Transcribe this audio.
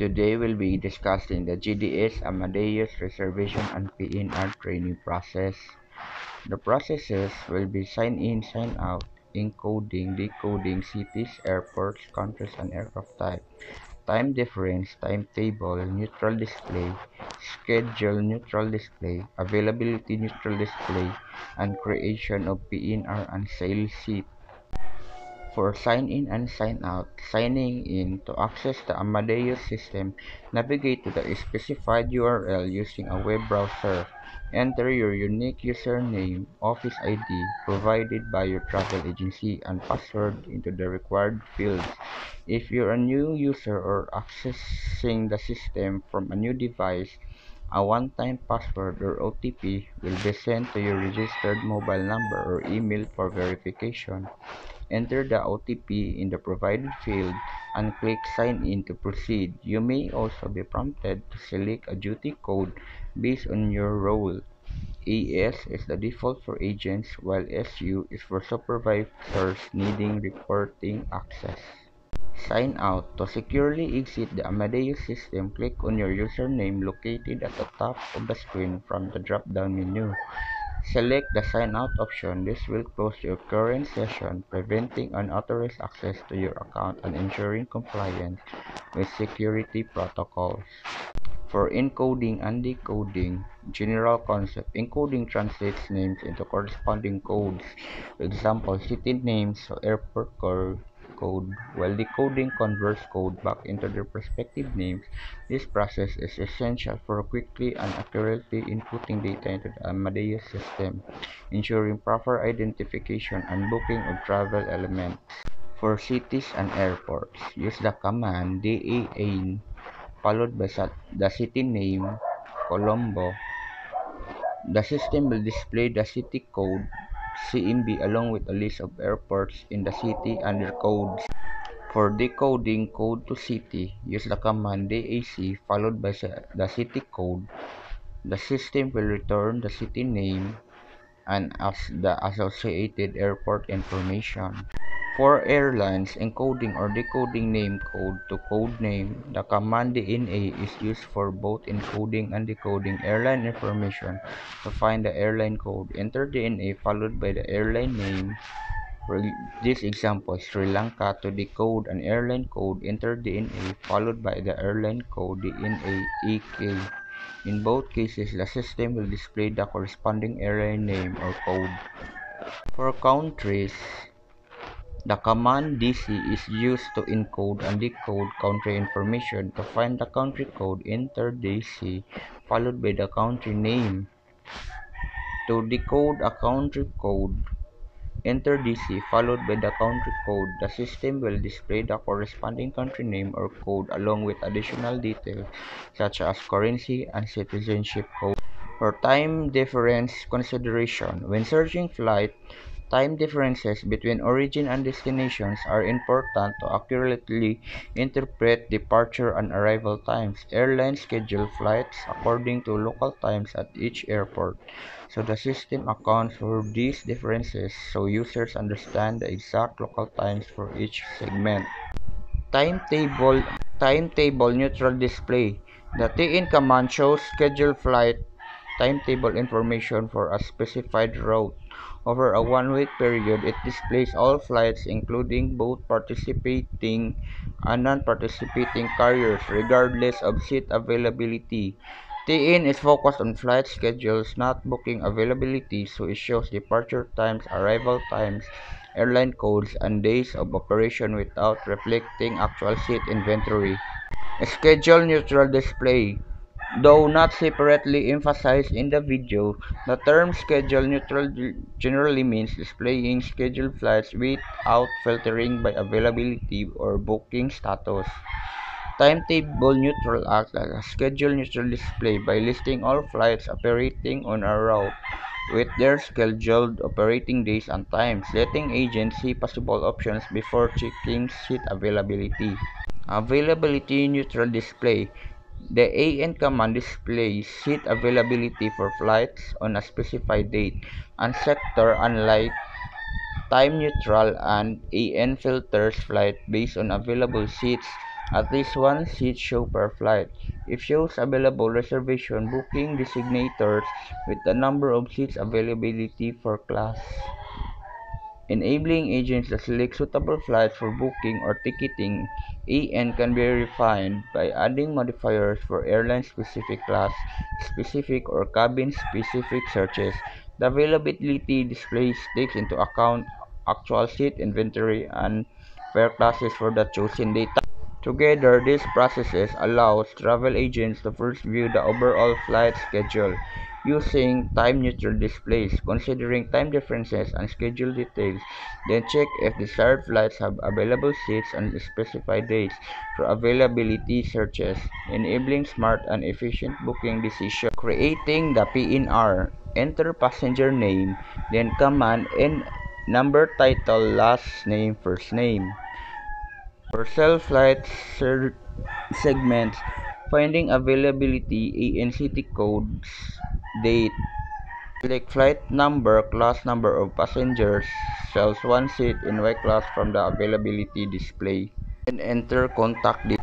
Today we'll be discussing the GDS Amadeus reservation and PNR training process. The processes will be sign in, sign out, encoding, decoding, cities, airports, countries, and aircraft type, time difference, timetable, neutral display, schedule, neutral display, availability, neutral display, and creation of PNR and sales seat. For sign-in and sign-out, signing in to access the Amadeus system, navigate to the specified URL using a web browser. Enter your unique username, office ID provided by your travel agency, and password into the required fields. If you're a new user or accessing the system from a new device, a one-time password or OTP will be sent to your registered mobile number or email for verification. Enter the OTP in the provided field and click Sign In to proceed. You may also be prompted to select a duty code based on your role. AS is the default for agents, while SU is for supervisors needing reporting access. Sign out. To securely exit the Amadeus system, click on your username located at the top of the screen from the drop-down menu. Select the Sign Out option. This will close your current session, preventing unauthorized access to your account and ensuring compliance with security protocols. For encoding and decoding, general concept. Encoding translates names into corresponding codes. For example, city names to airport code, while decoding converts code back into their respective names. This process is essential for quickly and accurately inputting data into the Amadeus system, ensuring proper identification and booking of travel elements. For cities and airports, use the command DAN followed by the city name, Colombo. The system will display the city code, CMB, along with a list of airports in the city and their codes. For decoding code to city, use the command DAC followed by the city code. The system will return the city name and as the associated airport information. For airlines, encoding or decoding name code to code name, the command DNA is used for both encoding and decoding airline information. To find the airline code, enter DNA followed by the airline name. For this example, Sri Lanka. To decode an airline code, enter DNA followed by the airline code DNA EK. In both cases, the system will display the corresponding airline name or code. For countries, the command DC is used to encode and decode country information. To find the country code, enter DC followed by the country name. To decode a country code, enter DC followed by the country code. The system will display the corresponding country name or code along with additional details such as currency and citizenship code. For time difference consideration, when searching flight, time differences between origin and destinations are important to accurately interpret departure and arrival times. Airlines schedule flights according to local times at each airport, so the system accounts for these differences so users understand the exact local times for each segment. Timetable Timetable neutral display. The TN command shows scheduled flight timetable information for a specified route. Over a 1-week period, it displays all flights including both participating and non-participating carriers regardless of seat availability. TN is focused on flight schedules, not booking availability, so it shows departure times, arrival times, airline codes, and days of operation without reflecting actual seat inventory. Schedule neutral display. Though not separately emphasized in the video, the term schedule neutral generally means displaying scheduled flights without filtering by availability or booking status. Timetable neutral acts as a schedule neutral display by listing all flights operating on a route with their scheduled operating days and times, letting agents see possible options before checking seat availability. Availability neutral display. The AN command displays seat availability for flights on a specified date and sector, unlike time neutral, and AN filters flight based on available seats At least one seat show per flight. It shows available reservation booking designators with the number of seats availability for class, enabling agents to select suitable flights for booking or ticketing. AN can be refined by adding modifiers for airline-specific, class-specific, or cabin-specific searches. The availability display takes into account actual seat inventory and fare classes for the chosen date. Together, these processes allows travel agents to first view the overall flight schedule using time-neutral displays, considering time differences and schedule details, then check if desired flights have available seats on specified dates through availability searches, enabling smart and efficient booking decisions. Creating the PNR, enter passenger name, then command and number, title, last name, first name. For self-flight segments, finding availability, ANCT codes, date, select flight number, class number of passengers, sells one seat in Y class from the availability display, and enter contact details.